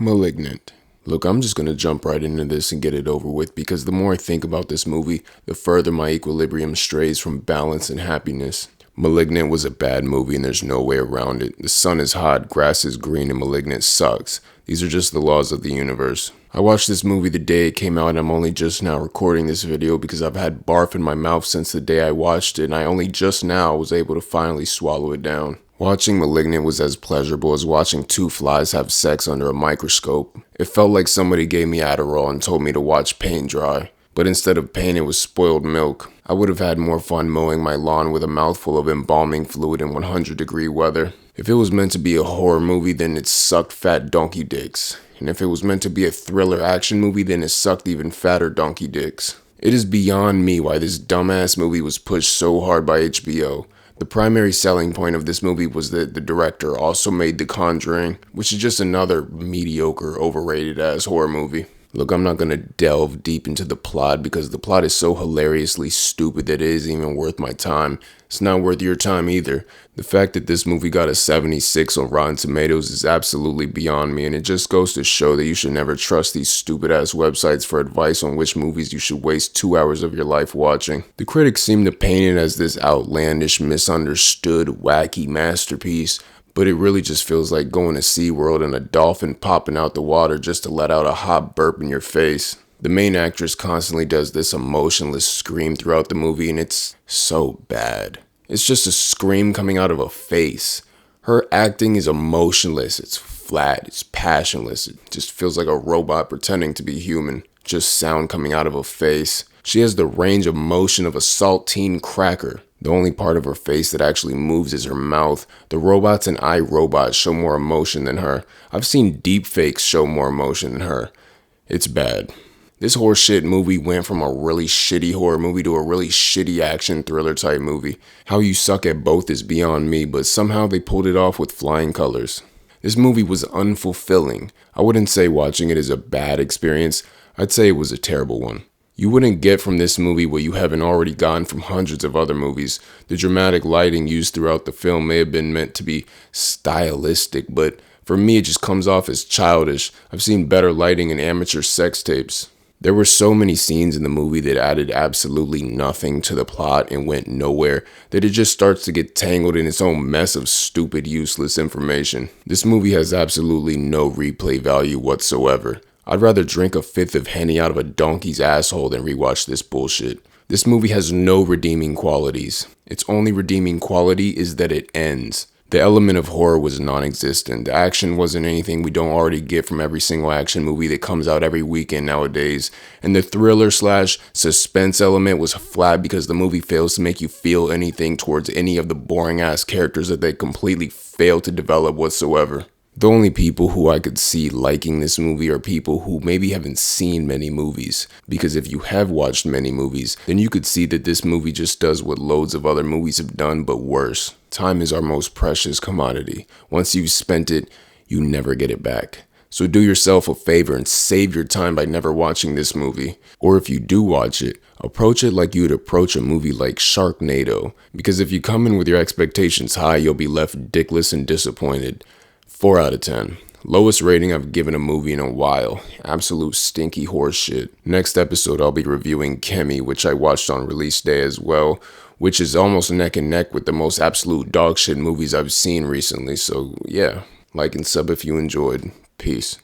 Malignant. Look, I'm just gonna jump right into this and get it over with because the more I think about this movie, the further my equilibrium strays from balance and happiness. Malignant was a bad movie and there's no way around it. The sun is hot, grass is green, and Malignant sucks. These are just the laws of the universe. I watched this movie the day it came out and I'm only just now recording this video because I've had barf in my mouth since the day I watched it and I only just now was able to finally swallow it down. Watching Malignant was as pleasurable as watching two flies have sex under a microscope. It felt like somebody gave me Adderall and told me to watch paint dry. But instead of paint, it was spoiled milk. I would have had more fun mowing my lawn with a mouthful of embalming fluid in 100-degree weather. If it was meant to be a horror movie, then it sucked fat donkey dicks. And if it was meant to be a thriller action movie, then it sucked even fatter donkey dicks. It is beyond me why this dumbass movie was pushed so hard by HBO. The primary selling point of this movie was that the director also made The Conjuring, which is just another mediocre, overrated ass horror movie. Look, I'm not gonna delve deep into the plot because the plot is so hilariously stupid that it isn't even worth my time. It's not worth your time either. The fact that this movie got a 76 on Rotten Tomatoes is absolutely beyond me, and it just goes to show that you should never trust these stupid ass websites for advice on which movies you should waste 2 hours of your life watching. The critics seem to paint it as this outlandish, misunderstood, wacky masterpiece, but it really just feels like going to SeaWorld and a dolphin popping out the water just to let out a hot burp in your face. The main actress constantly does this emotionless scream throughout the movie and it's so bad. It's just a scream coming out of a face. Her acting is emotionless, it's flat, it's passionless. It just feels like a robot pretending to be human. Just sound coming out of a face. She has the range of motion of a saltine cracker. The only part of her face that actually moves is her mouth. The robots in iRobot show more emotion than her. I've seen deepfakes show more emotion than her. It's bad. This horseshit movie went from a really shitty horror movie to a really shitty action thriller type movie. How you suck at both is beyond me, but somehow they pulled it off with flying colors. This movie was unfulfilling. I wouldn't say watching it is a bad experience. I'd say it was a terrible one. You wouldn't get from this movie what you haven't already gotten from hundreds of other movies. The dramatic lighting used throughout the film may have been meant to be stylistic, but for me it just comes off as childish. I've seen better lighting in amateur sex tapes. There were so many scenes in the movie that added absolutely nothing to the plot and went nowhere that it just starts to get tangled in its own mess of stupid, useless information. This movie has absolutely no replay value whatsoever. I'd rather drink a fifth of Henny out of a donkey's asshole than rewatch this bullshit. This movie has no redeeming qualities. Its only redeeming quality is that it ends. The element of horror was non-existent. The action wasn't anything we don't already get from every single action movie that comes out every weekend nowadays. And the thriller/suspense element was flat because the movie fails to make you feel anything towards any of the boring ass characters that they completely fail to develop whatsoever. The only people who I could see liking this movie are people who maybe haven't seen many movies. Because if you have watched many movies, then you could see that this movie just does what loads of other movies have done, but worse. Time is our most precious commodity. Once you've spent it, you never get it back. So do yourself a favor and save your time by never watching this movie. Or if you do watch it, approach it like you would approach a movie like Sharknado. Because if you come in with your expectations high, you'll be left dickless and disappointed. 4 out of 10. Lowest rating I've given a movie in a while. Absolute stinky horse shit. Next episode I'll be reviewing Kemi, which I watched on release day as well, which is almost neck and neck with the most absolute dog shit movies I've seen recently. So yeah, like and sub if you enjoyed. Peace.